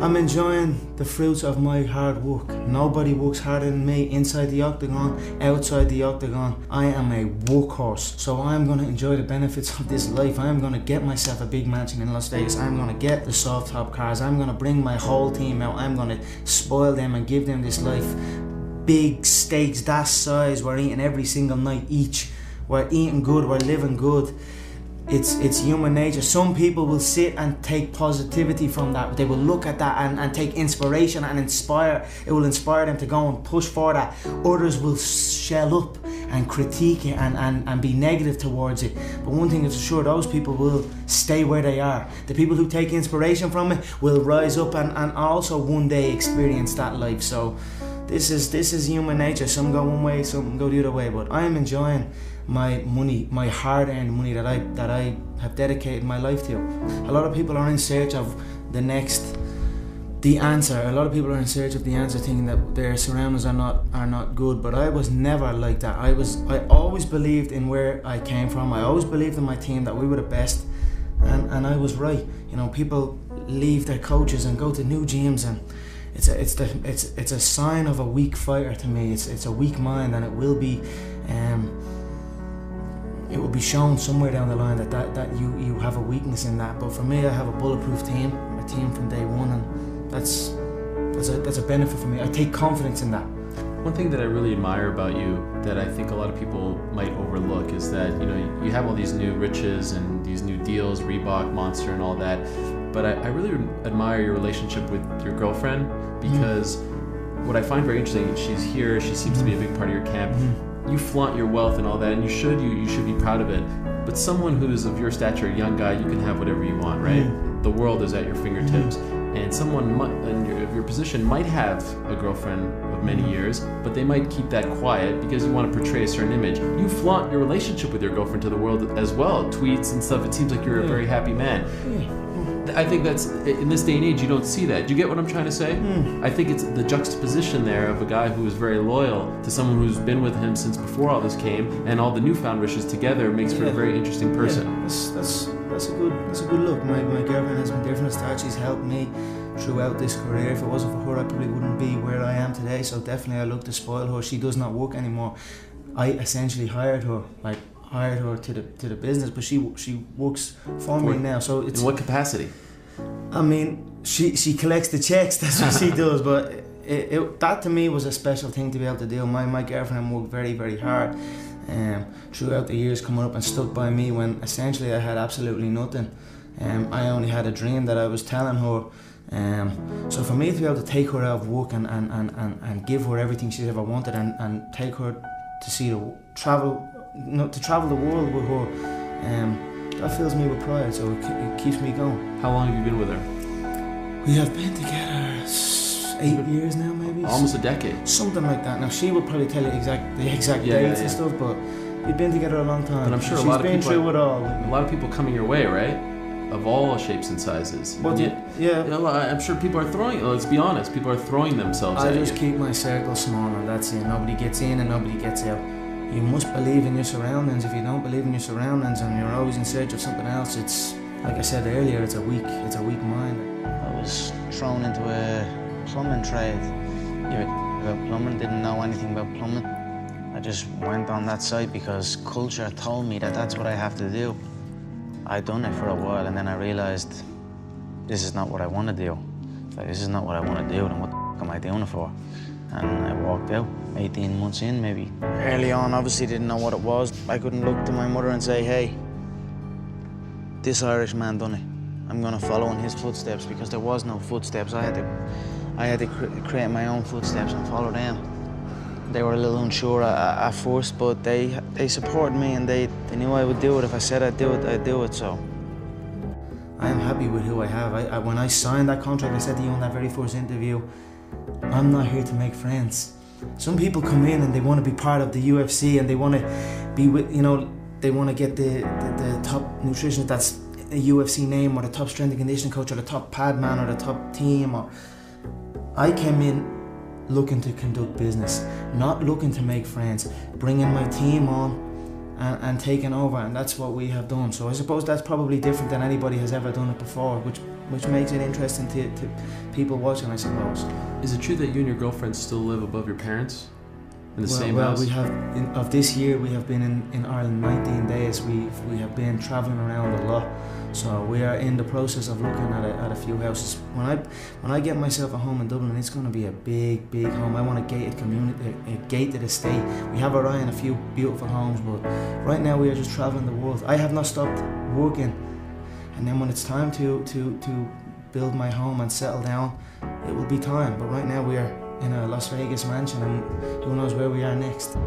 I'm enjoying the fruits of my hard work. Nobody works harder than me inside the octagon, outside the octagon. I am a workhorse, so I'm going to enjoy the benefits of this life. I'm going to get myself a big mansion in Las Vegas. I'm going to get the soft top cars. I'm going to bring my whole team out. I'm going to spoil them and give them this life. Big steaks that size, we're eating every single night each. We're eating good, we're living good. It's human nature. Some people will sit and take positivity from that. They will look at that and take inspiration and inspire. It will inspire them to go and push for that. Others will shell up and critique it and be negative towards it. But one thing is for sure, those people will stay where they are. The people who take inspiration from it will rise up and also one day experience that life. So this is human nature. Some go one way, some go the other way. But I am enjoying my money, my hard-earned money that I have dedicated my life to. A lot of people are in search of the answer. A lot of people are in search of the answer, thinking that their surroundings are not good. But I was never like that. I always believed in where I came from. I always believed in my team that we were the best, and I was right. You know, people leave their coaches and go to new gyms, and it's a sign of a weak fighter to me. It's a weak mind, and it will be shown somewhere down the line that you have a weakness in that. But for me, I have a bulletproof team, a team from day one, and that's a benefit for me. I take confidence in that. One thing that I really admire about you that I think a lot of people might overlook is that, you know, you have all these new riches and these new deals, Reebok, Monster and all that, but I really admire your relationship with your girlfriend, because what I find very interesting, she's here, she seems to be a big part of your camp. You flaunt your wealth and all that, and you should be proud of it. But someone who is of your stature, a young guy, you can have whatever you want, right? The world is at your fingertips. And someone in your position might have a girlfriend of many years, but they might keep that quiet because you want to portray a certain image. You flaunt your relationship with your girlfriend to the world as well, tweets and stuff. It seems like you're a very happy man. I think that's, in this day and age, you don't see that. Do you get what I'm trying to say? I think it's the juxtaposition there of a guy who is very loyal to someone who's been with him since before all this came, and all the newfound riches together makes for a very interesting person. That's a good look. My girlfriend has been there from the start. She's helped me throughout this career. If it wasn't for her, I probably wouldn't be where I am today. So definitely I look to spoil her. She does not work anymore. I essentially hired her to the business, but she works for me now. So it's, in what capacity? I mean, she collects the checks. That's what she does. But that to me was a special thing to be able to do. My girlfriend worked very, very hard throughout the years, coming up and stuck by me when essentially I had absolutely nothing. I only had a dream that I was telling her. So for me to be able to take her out of work and give her everything she's ever wanted and take her to travel the world with her, that fills me with pride, so it keeps me going. How long have you been with her? We have been together 8 years now, maybe. Almost a decade. Something like that. Now she would probably tell you the exact dates and stuff, but we've been together a long time. But I'm sure she's a lot of been people through it all. A lot of people coming your way, right? Of all shapes and sizes. But You know, I'm sure people are throwing. Let's be honest. People are throwing themselves at you. I just keep my circle small, and that's it. Nobody gets in and nobody gets out. You must believe in your surroundings. If you don't believe in your surroundings and you're always in search of something else, it's, like I said earlier, it's a weak mind. I was thrown into a plumbing trade. About plumbing, didn't know anything about plumbing. I just went on that site because culture told me that that's what I have to do. I'd done it for a while, and then I realized this is not what I want to do. Like, this is not what I want to do, then what the f am I doing it for? And I walked out, 18 months in maybe. Early on, obviously didn't know what it was. I couldn't look to my mother and say, hey, this Irish man done it. I'm gonna follow in his footsteps, because there was no footsteps. I had to create my own footsteps and follow them. They were a little unsure at first, but they supported me, and they knew I would do it. If I said I'd do it, I'd do it, so. I am happy with who I have. When I signed that contract, I said to you in that very first interview, I'm not here to make friends. Some people come in and they want to be part of the UFC, and they want to be with, you know, they want to get the top nutritionist that's a UFC name, or the top strength and conditioning coach, or the top pad man, or the top team. Or I came in looking to conduct business, not looking to make friends, bringing my team on and taking over, and that's what we have done. So I suppose that's probably different than anybody has ever done it before, which which makes it interesting to people watching, I suppose. Is it true that you and your girlfriend still live above your parents in the same well, house? we have of this year we have been in Ireland 19 days. We have been travelling around a lot, so we are in the process of looking at a few houses. When I get myself a home in Dublin, it's going to be a big home. I want a gated community, a gated estate. We have our eye on a few beautiful homes, but right now we are just travelling the world. I have not stopped working, and then when it's time to build my home and settle down, it will be time. But right now we are in a Las Vegas mansion, and who knows where we are next.